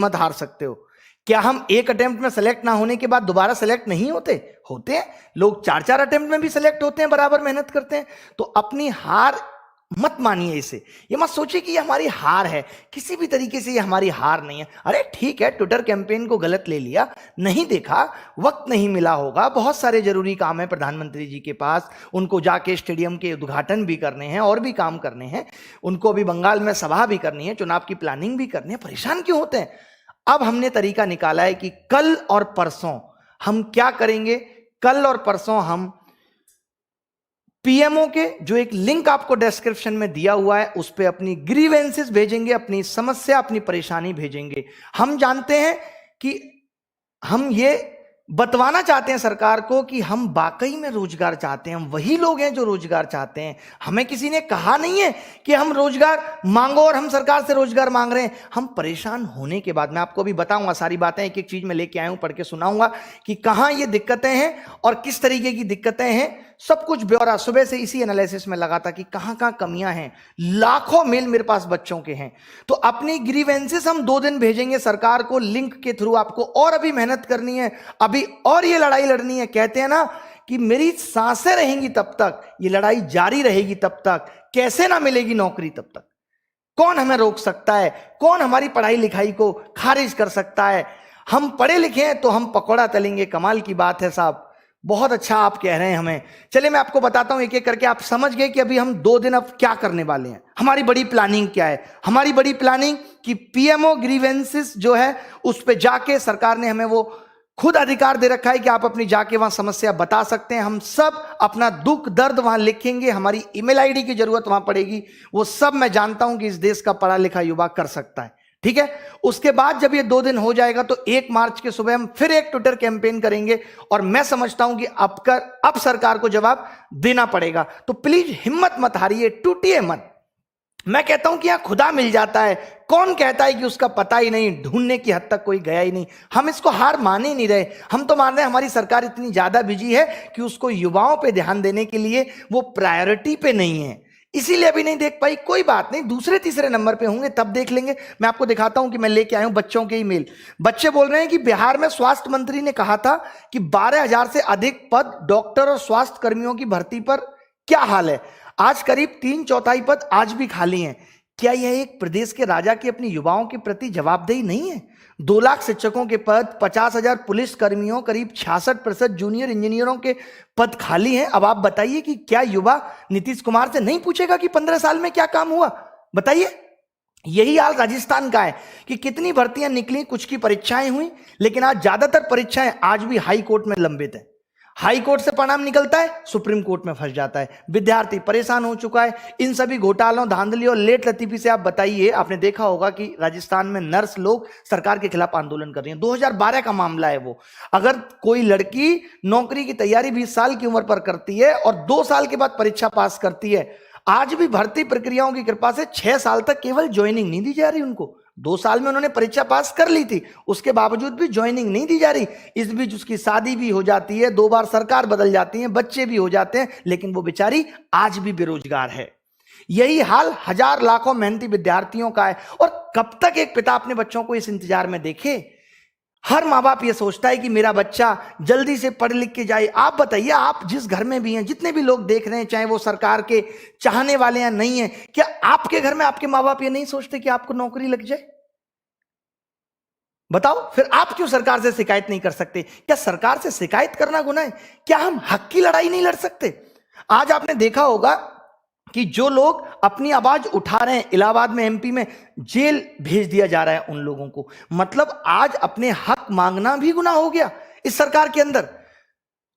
मत हार सकते हो। क्या हम एक अटेम्प्ट में सेलेक्ट ना होने के बाद दोबारा सेलेक्ट नहीं होते? होते हैं लोग, 4-4 अटेम्प्ट में भी सेलेक्ट होते हैं, बराबर मेहनत करते हैं। तो अपनी हार मत मानिए इसे, ये मत सोचिए कि ये हमारी हार है, किसी भी तरीके से ये हमारी हार नहीं है। अरे ठीक है, ट्विटर कैंपेन को गलत ले लिया, नहीं देखा, वक्त नहीं मिला होगा, बहुत सारे जरूरी काम है प्रधानमंत्री जी के पास, उनको जाके स्टेडियम के उद्घाटन भी करने हैं और भी काम करने हैं, उनको अभी बंगाल में सभा भी करनी है, चुनाव की प्लानिंग भी करनी है, परेशान क्यों होते हैं? अब हमने तरीका निकाला है कि कल और परसों हम क्या करेंगे। कल और परसों हम पीएमओ के जो एक लिंक आपको डिस्क्रिप्शन में दिया हुआ है उस पे अपनी ग्रीवेंसेस भेजेंगे, अपनी समस्या, अपनी परेशानी भेजेंगे। हम जानते हैं कि हम ये बतवाना चाहते हैं सरकार को कि हम वाकई में रोजगार चाहते हैं, हम वही लोग हैं जो रोजगार चाहते हैं। हमें किसी ने कहा नहीं है कि हम रोजगार मांगो और हम सरकार से रोजगार मांग रहे हैं। हम परेशान होने के बाद, मैं आपको अभी बताऊंगा सारी बातें, एक एक चीज में लेके आया हूं, पढ़ के सुनाऊंगा कि कहां ये दिक्कतें हैं और किस तरीके की दिक्कतें हैं, सब कुछ ब्यौरा सुबह से इसी एनालिसिस में लगा था कि कहां कहां कमियां हैं। लाखों मेल मेरे पास बच्चों के हैं। तो अपनी ग्रीवेंसेस हम 2 दिन भेजेंगे सरकार को लिंक के थ्रू। आपको और अभी मेहनत करनी है, अभी और ये लड़ाई लड़नी है। कहते हैं ना कि मेरी सांसें रहेंगी तब तक ये लड़ाई जारी रहेगी, तब तक कैसे ना मिलेगी नौकरी तब तक। कौन हमें रोक सकता है? कौन हमारी पढ़ाई लिखाई को खारिज कर सकता है? हम पढ़े लिखे हैं तो हम पकौड़ा तलेंगे। कमाल की बात है साहब, बहुत अच्छा आप कह रहे हैं हमें। चलिए मैं आपको बताता हूं एक एक करके, आप समझ गए कि अभी हम 2 दिन अब क्या करने वाले हैं। हमारी बड़ी प्लानिंग क्या है? हमारी बड़ी प्लानिंग कि पीएमओ ग्रीवेंसेस जो है उस पे जाके, सरकार ने हमें वो खुद अधिकार दे रखा है कि आप अपनी जाके वहां समस्या बता सकते हैं। हम सब अपना दुख दर्द वहां लिखेंगे, हमारी ईमेल आईडी की जरूरत वहां पड़ेगी, वो सब मैं जानता हूं कि इस देश का पढ़ा लिखा युवा कर सकता है। ठीक है, उसके बाद जब ये 2 दिन हो जाएगा तो 1 मार्च के सुबह हम फिर एक ट्विटर कैंपेन करेंगे और मैं समझता हूं कि अब सरकार को जवाब देना पड़ेगा। तो प्लीज हिम्मत मत हारिए, टूटिए मत। मैं कहता हूं कि यहां खुदा मिल जाता है, कौन कहता है कि उसका पता ही नहीं, ढूंढने की हद तक कोई गया ही नहीं। हम इसको हार मान ही नहीं रहे। हम तो मान रहे हैं हमारी सरकार इतनी ज्यादा बिजी है कि उसको युवाओं पे ध्यान देने के लिए वो प्रायोरिटी पे नहीं है, इसीलिए अभी नहीं देख पाई। कोई बात नहीं, दूसरे तीसरे नंबर पे होंगे तब देख लेंगे। मैं आपको दिखाता हूं कि मैं लेके आया हूं बच्चों के ईमेल। बच्चे बोल रहे हैं कि बिहार में स्वास्थ्य मंत्री ने कहा था कि 12,000 से अधिक पद डॉक्टर और स्वास्थ्य कर्मियों की भर्ती पर क्या हाल है। आज करीब 3/4 पद आज भी खाली हैं। क्या यह एक प्रदेश के राजा की अपनी युवाओं के प्रति जवाबदेही नहीं है? 2 लाख शिक्षकों के पद, 50,000 पुलिस कर्मियों, करीब 66% जूनियर इंजीनियरों के पद खाली हैं। अब आप बताइए कि क्या युवा नीतीश कुमार से नहीं पूछेगा कि 15 साल में क्या काम हुआ? बताइए। यही हाल राजस्थान का है कि कितनी भर्तियां निकली, कुछ की परीक्षाएं हुई, लेकिन आज ज्यादातर परीक्षाएं आज भी हाई कोर्ट में लंबित है। हाई कोर्ट से परिणाम निकलता है, सुप्रीम कोर्ट में फंस जाता है। विद्यार्थी परेशान हो चुका है इन सभी घोटालों, धांधली और लेट लतीफी से। आप बताइए, आपने देखा होगा कि राजस्थान में नर्स लोग सरकार के खिलाफ आंदोलन कर रही हैं। 2012 का मामला है वो। अगर कोई लड़की नौकरी की तैयारी 20 साल की उम्र पर करती है और 2 साल के बाद परीक्षा पास करती है, आज भी भर्ती प्रक्रियाओं की कृपा से 6 साल तक केवल ज्वाइनिंग नहीं दी जा रही उनको। 2 साल में उन्होंने परीक्षा पास कर ली थी, उसके बावजूद भी ज्वाइनिंग नहीं दी जा रही। इस बीच उसकी शादी भी हो जाती है, 2 बार सरकार बदल जाती है, बच्चे भी हो जाते हैं, लेकिन वो बेचारी आज भी बेरोजगार है। यही हाल हजार लाखों मेहनती विद्यार्थियों का है। और कब तक एक पिता अपने बच्चों को इस इंतजार में देखे? हर माँ बाप ये सोचता है कि मेरा बच्चा जल्दी से पढ़ लिख के जाए। आप बताइए, आप जिस घर में भी हैं, जितने भी लोग देख रहे हैं, चाहे वो सरकार के चाहने वाले या नहीं है, क्या आपके घर में आपके माँ बाप ये नहीं सोचते कि आपको नौकरी लग जाए? बताओ, फिर आप क्यों सरकार से शिकायत नहीं कर सकते? क्या सरकार से शिकायत करना गुनाह है? क्या हम हक की लड़ाई नहीं लड़ सकते? आज आपने देखा होगा कि जो लोग अपनी आवाज उठा रहे हैं, इलाहाबाद में, एमपी में, जेल भेज दिया जा रहा है उन लोगों को। मतलब आज अपने हक मांगना भी गुनाह हो गया इस सरकार के अंदर।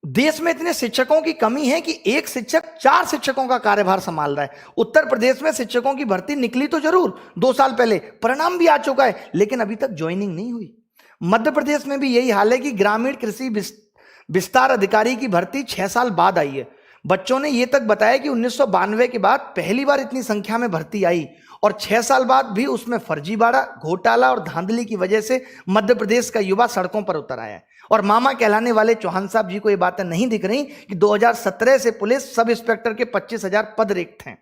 देश में इतने शिक्षकों की कमी है कि एक शिक्षक 4 शिक्षकों का कार्यभार संभाल रहा है। उत्तर प्रदेश में शिक्षकों की भर्ती निकली तो जरूर 2 साल पहले, परिणाम भी आ चुका है, लेकिन अभी तक ज्वाइनिंग नहीं हुई। मध्य प्रदेश में भी यही हाल है कि ग्रामीण कृषि विस्तार अधिकारी की भर्ती 6 साल बाद आई है। बच्चों ने यह तक बताया कि 1992 के बाद पहली बार इतनी संख्या में भर्ती आई और 6 साल बाद भी उसमें फर्जीवाड़ा, घोटाला और धांधली की वजह से मध्य प्रदेश का युवा सड़कों पर उतर आया है। और मामा कहलाने वाले चौहान साहब जी को ये बातें नहीं दिख रही कि 2017 से पुलिस सब इंस्पेक्टर के 25,000 पद रिक्त हैं।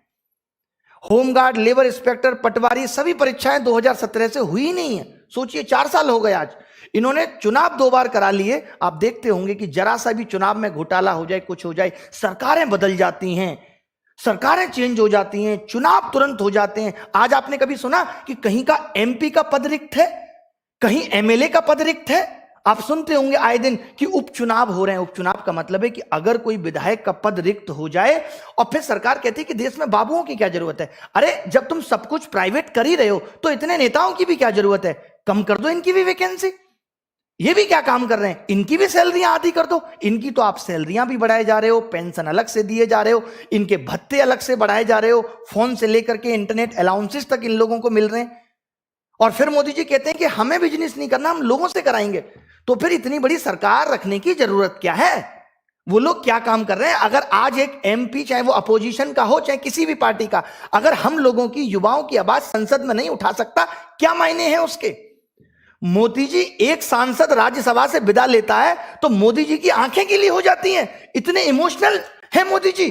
होमगार्ड, लेबर इंस्पेक्टर, पटवारी, सभी परीक्षाएं 2017 से हुई नहीं है। सोचिए 4 साल हो गए आज, इन्होंने चुनाव 2 बार करा लिए। आप देखते होंगे कि जरा सा भी चुनाव में घोटाला हो जाए, कुछ हो जाए, सरकारें बदल जाती हैं, सरकारें चेंज हो जाती हैं, चुनाव तुरंत हो जाते हैं। आज आपने कभी सुना कि कहीं का एमपी का पद रिक्त है, कहीं एमएलए का पद रिक्त है? आप सुनते होंगे आए दिन कि उपचुनाव हो रहे हैं। उपचुनाव का मतलब है कि अगर कोई विधायक का पद रिक्त हो जाए और फिर सरकार कहती है कि देश में बाबुओं की क्या जरूरत है। अरे जब तुम सब कुछ प्राइवेट कर ही रहे हो तो इतने नेताओं की भी क्या जरूरत है? कम कर दो इनकी भी वैकेंसी। ये भी क्या काम कर रहे हैं, इनकी भी सैलरियां आधी कर दो। इनकी तो आप सैलरियां भी बढ़ाए जा रहे हो, पेंशन अलग से दिए जा रहे हो, इनके भत्ते अलग से बढ़ाए जा रहे हो, फोन से लेकर के इंटरनेट अलाउंसेस तक इन लोगों को मिल रहे हैं। और फिर मोदी जी कहते हैं कि हमें बिजनेस नहीं करना, हम लोगों से कराएंगे। तो फिर इतनी बड़ी सरकार रखने की जरूरत क्या है? वो लोग क्या काम कर रहे हैं? अगर आज एक एमपी, चाहे वो अपोजिशन का हो चाहे किसी भी पार्टी का, अगर हम लोगों की, युवाओं की आवाज संसद में नहीं उठा सकता, क्या मायने हैं उसके? मोदी जी एक सांसद राज्यसभा से विदा लेता है तो मोदी जी की आंखें गीली हो जाती हैं, इतने इमोशनल है मोदी जी।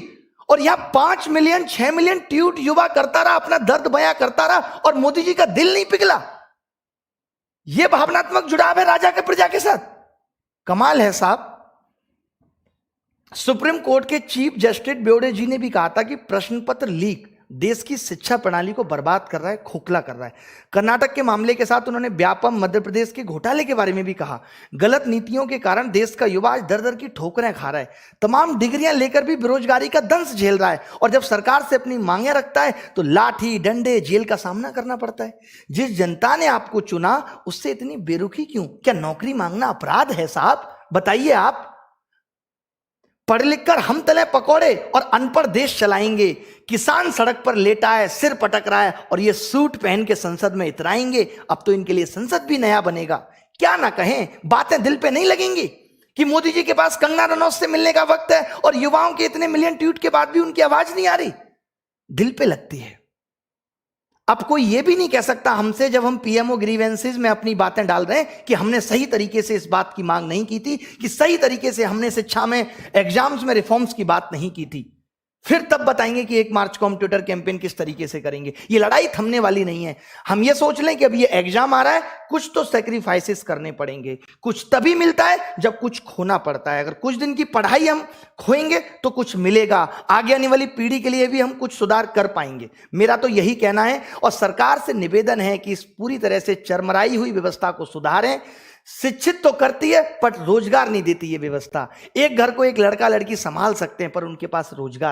और यहां 5 मिलियन 6 मिलियन ट्वीट युवा करता रहा, अपना दर्द बयां करता रहा और मोदी जी का दिल नहीं पिघला। यह भावनात्मक जुड़ाव है राजा के प्रजा के साथ। कमाल है साहब। सुप्रीम कोर्ट के चीफ जस्टिस बोबड़े जी ने भी कहा था कि प्रश्न पत्र लीक देश की शिक्षा प्रणाली को बर्बाद कर रहा है, खोखला कर रहा है। कर्नाटक के मामले के साथ उन्होंने व्यापम मध्य प्रदेश के घोटाले के बारे में भी कहा। गलत नीतियों के कारण देश का युवा आज दर दर की ठोकरें खा रहा है, तमाम डिग्रियां लेकर भी बेरोजगारी का दंश झेल रहा है, और जब सरकार से अपनी मांगे रखता है तो लाठी डंडे जेल का सामना करना पड़ता है। जिस जनता ने आपको चुना उससे इतनी बेरुखी क्यों? क्या नौकरी मांगना अपराध है साहब? बताइए आप। पढ़ लिख कर हम तले पकौड़े और अनपढ़ देश चलाएंगे। किसान सड़क पर लेटा है, सिर पटक रहा है, और ये सूट पहन के संसद में इतराएंगे। अब तो इनके लिए संसद भी नया बनेगा। क्या ना कहें, बातें दिल पे नहीं लगेंगी कि मोदी जी के पास कंगना रनौत से मिलने का वक्त है और युवाओं के इतने मिलियन ट्वीट के बाद भी उनकी आवाज नहीं आ रही। दिल पे लगती है। अब कोई ये भी नहीं कह सकता हमसे, जब हम पीएमओ ग्रीवेंसेस में अपनी बातें डाल रहे हैं, कि हमने सही तरीके से इस बात की मांग नहीं की थी, कि सही तरीके से हमने शिक्षा में, एग्जाम्स में रिफॉर्म्स की बात नहीं की थी। फिर तब बताएंगे कि 1 मार्च को हम ट्विटर कैंपेन किस तरीके से करेंगे। ये लड़ाई थमने वाली नहीं है। हम ये सोच लें कि अब ये एग्जाम आ रहा है, कुछ तो सैक्रिफाइसेस करने पड़ेंगे। कुछ तभी मिलता है जब कुछ खोना पड़ता है। अगर कुछ दिन की पढ़ाई हम खोएंगे तो कुछ मिलेगा, आगे आने वाली पीढ़ी के लिए भी हम कुछ सुधार कर पाएंगे। मेरा तो यही कहना है, और सरकार से निवेदन है कि इस पूरी तरह से चरमराई हुई व्यवस्था को सुधारें। शिक्षित तो करती है पर रोजगार नहीं देती ये व्यवस्था। एक घर को एक लड़का लड़की संभाल सकते हैं पर उनके पास रोजगार